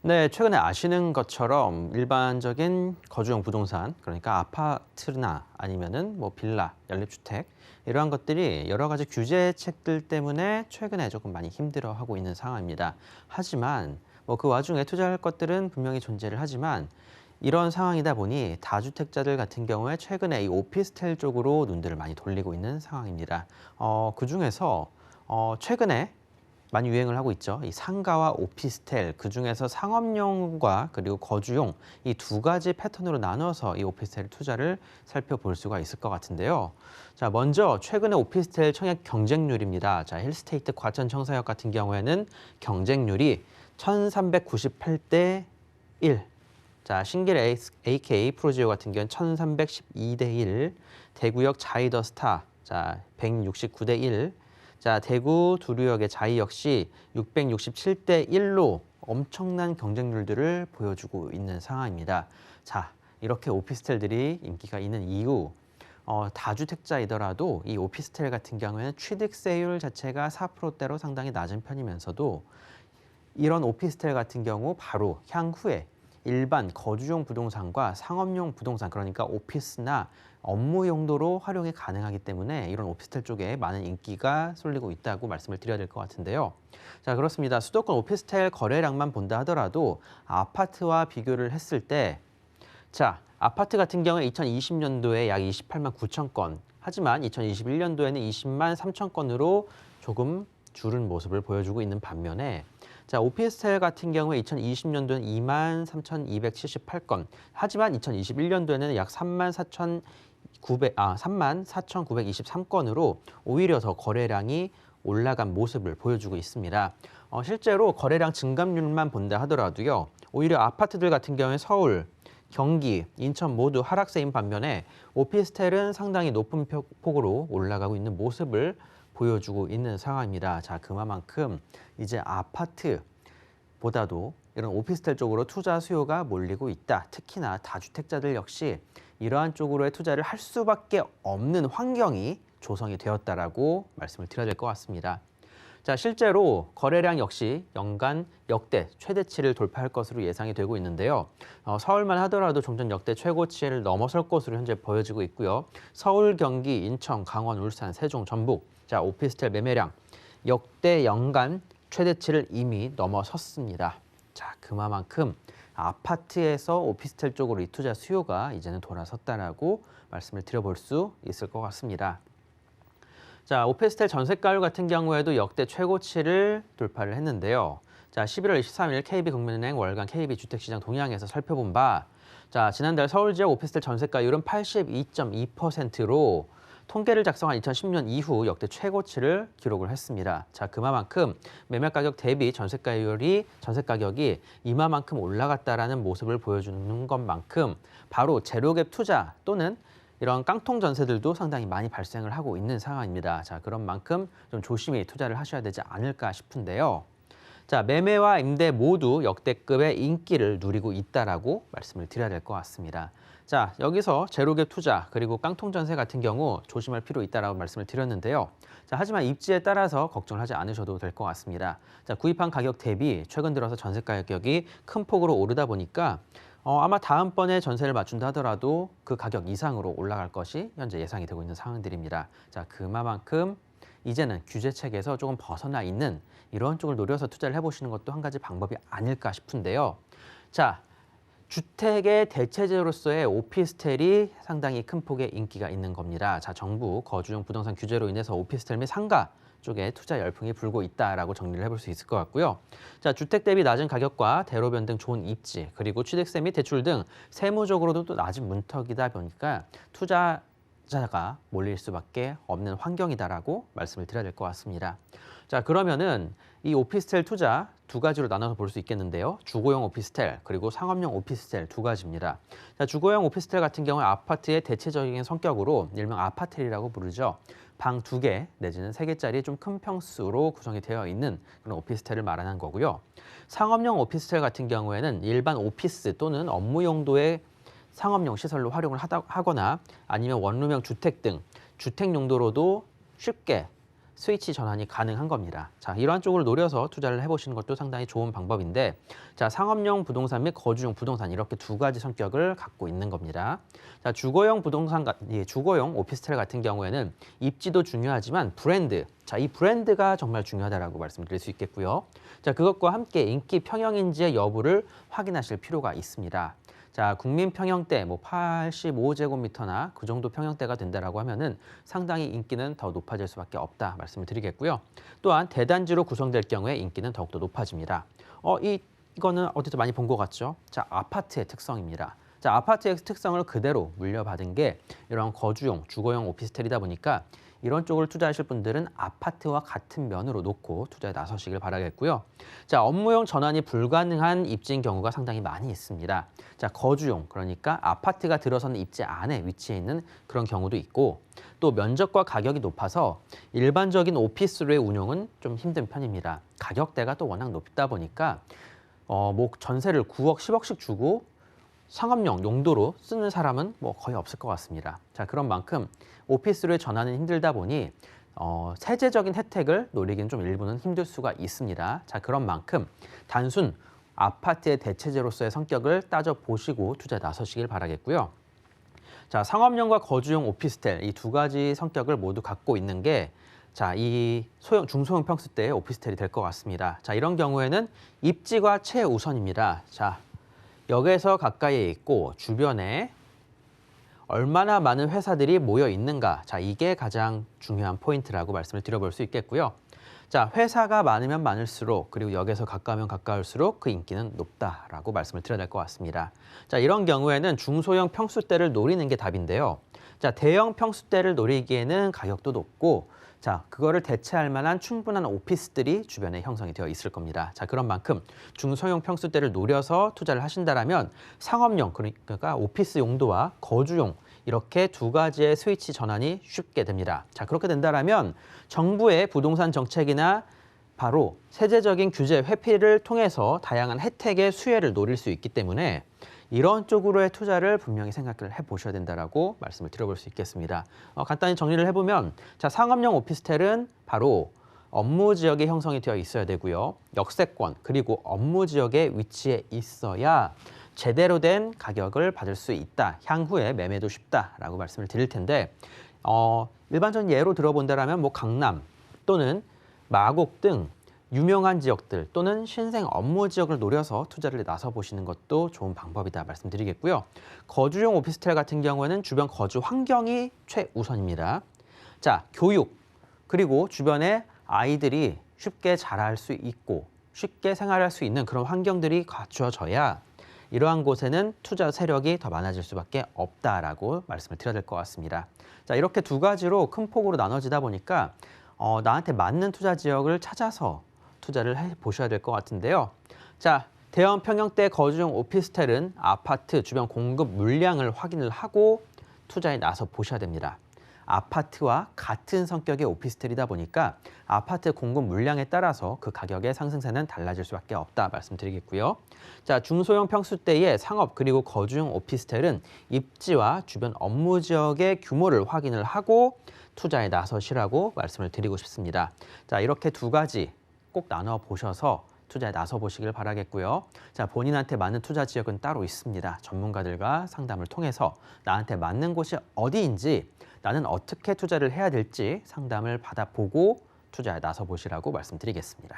네, 최근에 아시는 것처럼 일반적인 거주용 부동산, 그러니까 아파트나 아니면은 뭐 빌라, 연립주택 이러한 것들이 여러 가지 규제책들 때문에 최근에 조금 많이 힘들어하고 있는 상황입니다. 하지만 뭐 그 와중에 투자할 것들은 분명히 존재를 하지만 이런 상황이다 보니 다주택자들 같은 경우에 최근에 이 오피스텔 쪽으로 눈들을 많이 돌리고 있는 상황입니다. 그중에서 최근에 많이 유행을 하고 있죠. 이 상가와 오피스텔, 그중에서 상업용과 그리고 거주용 이 두 가지 패턴으로 나눠서 이 오피스텔 투자를 살펴볼 수가 있을 것 같은데요. 자, 먼저 최근에 오피스텔 청약 경쟁률입니다. 자, 힐스테이트 과천청사역 같은 경우에는 경쟁률이 1398대 1. 자, 신길 AK 프로지오 같은 경우는 1312대 1. 대구역 자이더스타 자, 169대 1. 자, 대구 두류역의 자이 역시 667대 1로 엄청난 경쟁률들을 보여주고 있는 상황입니다. 자, 이렇게 오피스텔들이 인기가 있는 이유, 다주택자이더라도 이 오피스텔 같은 경우에는 취득세율 자체가 4%대로 상당히 낮은 편이면서도 이런 오피스텔 같은 경우 바로 향후에 일반 거주용 부동산과 상업용 부동산, 그러니까 오피스나 업무 용도로 활용이 가능하기 때문에 이런 오피스텔 쪽에 많은 인기가 쏠리고 있다고 말씀을 드려야 될 것 같은데요. 자, 그렇습니다. 수도권 오피스텔 거래량만 본다 하더라도 아파트와 비교를 했을 때, 자, 아파트 같은 경우에 2020년도에 약 28만 9천 건, 하지만 2021년도에는 20만 3천 건으로 조금 줄은 모습을 보여주고 있는 반면에, 자, 오피스텔 같은 경우에 2020년도에는 2만 3,278건, 하지만 2021년도에는 약 3만 4,923건으로 오히려 더 거래량이 올라간 모습을 보여주고 있습니다. 실제로 거래량 증감률만 본다 하더라도요, 오히려 아파트들 같은 경우에 서울, 경기, 인천 모두 하락세인 반면에 오피스텔은 상당히 높은 폭으로 올라가고 있는 모습을 보여주고 있는 상황입니다. 자, 그만큼 이제 아파트보다도 이런 오피스텔 쪽으로 투자 수요가 몰리고 있다. 특히나 다주택자들 역시 이러한 쪽으로의 투자를 할 수밖에 없는 환경이 조성이 되었다라고 말씀을 드려야 될 것 같습니다. 자, 실제로 거래량 역시 연간 역대 최대치를 돌파할 것으로 예상이 되고 있는데요. 서울만 하더라도 종전 역대 최고치를 넘어설 것으로 현재 보여지고 있고요. 서울, 경기, 인천, 강원, 울산, 세종, 전북, 자, 오피스텔 매매량 역대 연간 최대치를 이미 넘어섰습니다. 자, 그만큼 아파트에서 오피스텔 쪽으로 이 투자 수요가 이제는 돌아섰다라고 말씀을 드려볼 수 있을 것 같습니다. 자, 오피스텔 전세가율 같은 경우에도 역대 최고치를 돌파를 했는데요. 자, 11월 23일 KB국민은행 월간 KB주택시장 동향에서 살펴본 바, 자, 지난달 서울 지역 오피스텔 전세가율은 82.2%로 통계를 작성한 2010년 이후 역대 최고치를 기록을 했습니다. 자, 그만큼 매매 가격 대비 전세 가격이 이만큼 올라갔다라는 모습을 보여주는 것만큼 바로 제로갭 투자 또는 이런 깡통 전세들도 상당히 많이 발생을 하고 있는 상황입니다. 자, 그런 만큼 좀 조심히 투자를 하셔야 되지 않을까 싶은데요. 자, 매매와 임대 모두 역대급의 인기를 누리고 있다라고 말씀을 드려야 될 것 같습니다. 자, 여기서 제로갭 투자 그리고 깡통 전세 같은 경우 조심할 필요 있다라고 말씀을 드렸는데요. 자, 하지만 입지에 따라서 걱정을 하지 않으셔도 될 것 같습니다. 자, 구입한 가격 대비 최근 들어서 전세 가격이 큰 폭으로 오르다 보니까 아마 다음번에 전세를 맞춘다 하더라도 그 가격 이상으로 올라갈 것이 현재 예상이 되고 있는 상황들입니다. 자, 그만큼 이제는 규제책에서 조금 벗어나 있는 이런 쪽을 노려서 투자를 해보시는 것도 한 가지 방법이 아닐까 싶은데요. 자, 주택의 대체제로서의 오피스텔이 상당히 큰 폭의 인기가 있는 겁니다. 자, 정부 거주용 부동산 규제로 인해서 오피스텔 및 상가 쪽에 투자 열풍이 불고 있다라고 정리를 해볼 수 있을 것 같고요. 자, 주택 대비 낮은 가격과 대로변 등 좋은 입지, 그리고 취득세 및 대출 등 세무적으로도 또 낮은 문턱이다 보니까 투자자가 몰릴 수밖에 없는 환경이다라고 말씀을 드려야 될 것 같습니다. 자, 그러면은 이 오피스텔 투자 두 가지로 나눠서 볼 수 있겠는데요. 주거용 오피스텔 그리고 상업용 오피스텔 두 가지입니다. 자, 주거용 오피스텔 같은 경우에 아파트의 대체적인 성격으로 일명 아파텔이라고 부르죠. 방 2개 내지는 3개짜리 좀 큰 평수로 구성이 되어 있는 그런 오피스텔을 말하는 거고요. 상업용 오피스텔 같은 경우에는 일반 오피스 또는 업무 용도의 상업용 시설로 활용을 하거나 아니면 원룸형 주택 등 주택 용도로도 쉽게 스위치 전환이 가능한 겁니다. 자, 이러한 쪽을 노려서 투자를 해보시는 것도 상당히 좋은 방법인데, 자, 상업용 부동산 및 거주용 부동산 이렇게 두 가지 성격을 갖고 있는 겁니다. 자, 주거용 부동산, 주거용 오피스텔 같은 경우에는 입지도 중요하지만 브랜드, 자, 이 브랜드가 정말 중요하다라고 말씀드릴 수 있겠고요. 자, 그것과 함께 인기 평형인지의 여부를 확인하실 필요가 있습니다. 자, 국민 평형대 뭐 85제곱미터나 그 정도 평형대가 된다라고 하면은 상당히 인기는 더 높아질 수밖에 없다 말씀을 드리겠고요. 또한 대단지로 구성될 경우에 인기는 더욱더 높아집니다. 이거는 어디서 많이 본 것 같죠? 자, 아파트의 특성입니다. 자, 아파트의 특성을 그대로 물려받은 게 이런 거주용, 주거용 오피스텔이다 보니까 이런 쪽을 투자하실 분들은 아파트와 같은 면으로 놓고 투자에 나서시길 바라겠고요. 자, 업무용 전환이 불가능한 입지인 경우가 상당히 많이 있습니다. 자, 거주용, 그러니까 아파트가 들어서는 입지 안에 위치해 있는 그런 경우도 있고, 또 면적과 가격이 높아서 일반적인 오피스로의 운용은 좀 힘든 편입니다. 가격대가 또 워낙 높다 보니까 뭐 전세를 9억, 10억씩 주고 상업용 용도로 쓰는 사람은 뭐 거의 없을 것 같습니다. 자, 그런 만큼 오피스로의 전환은 힘들다 보니 세제적인 혜택을 노리기는 좀 일부는 힘들 수가 있습니다. 자, 그런 만큼 단순 아파트의 대체제로서의 성격을 따져보시고 투자에 나서시길 바라겠고요. 자, 상업용과 거주용 오피스텔 이 두 가지 성격을 모두 갖고 있는 게 자, 이 중소형 평수대의 오피스텔이 될 것 같습니다. 자, 이런 경우에는 입지가 최우선입니다. 자, 역에서 가까이에 있고 주변에 얼마나 많은 회사들이 모여 있는가. 자, 이게 가장 중요한 포인트라고 말씀을 드려볼 수 있겠고요. 자, 회사가 많으면 많을수록 그리고 역에서 가까우면 가까울수록 그 인기는 높다라고 말씀을 드려야 될 것 같습니다. 자, 이런 경우에는 중소형 평수대를 노리는 게 답인데요. 자, 대형 평수대를 노리기에는 가격도 높고 자, 그거를 대체할 만한 충분한 오피스들이 주변에 형성이 되어 있을 겁니다. 자, 그런 만큼 중소형 평수대를 노려서 투자를 하신다라면 상업용, 그러니까 오피스 용도와 거주용 이렇게 두 가지의 스위치 전환이 쉽게 됩니다. 자, 그렇게 된다라면 정부의 부동산 정책이나 바로 세제적인 규제 회피를 통해서 다양한 혜택의 수혜를 노릴 수 있기 때문에 이런 쪽으로의 투자를 분명히 생각을 해보셔야 된다라고 말씀을 드려볼 수 있겠습니다. 간단히 정리를 해보면 자, 상업용 오피스텔은 바로 업무 지역에 형성이 되어 있어야 되고요. 역세권 그리고 업무 지역에 위치해 있어야 제대로 된 가격을 받을 수 있다. 향후에 매매도 쉽다라고 말씀을 드릴 텐데 일반적인 예로 들어본다라면 뭐 강남 또는 마곡 등 유명한 지역들 또는 신생 업무 지역을 노려서 투자를 나서 보시는 것도 좋은 방법이다 말씀드리겠고요. 거주용 오피스텔 같은 경우에는 주변 거주 환경이 최우선입니다. 자, 교육 그리고 주변에 아이들이 쉽게 자랄 수 있고 쉽게 생활할 수 있는 그런 환경들이 갖추어져야 이러한 곳에는 투자 세력이 더 많아질 수밖에 없다라고 말씀을 드려야 될 것 같습니다. 자, 이렇게 두 가지로 큰 폭으로 나눠지다 보니까 나한테 맞는 투자 지역을 찾아서 투자를 해보셔야 될 것 같은데요. 자, 대형 평형대 거주용 오피스텔은 아파트 주변 공급 물량을 확인을 하고 투자에 나서 보셔야 됩니다. 아파트와 같은 성격의 오피스텔이다 보니까 아파트 공급 물량에 따라서 그 가격의 상승세는 달라질 수밖에 없다 말씀드리겠고요. 자, 중소형 평수대의 상업 그리고 거주용 오피스텔은 입지와 주변 업무 지역의 규모를 확인을 하고 투자에 나서시라고 말씀을 드리고 싶습니다. 자, 이렇게 두 가지 꼭 나눠 보셔서 투자에 나서 보시길 바라겠고요. 자, 본인한테 맞는 투자 지역은 따로 있습니다. 전문가들과 상담을 통해서 나한테 맞는 곳이 어디인지 나는 어떻게 투자를 해야 될지 상담을 받아보고 투자에 나서 보시라고 말씀드리겠습니다.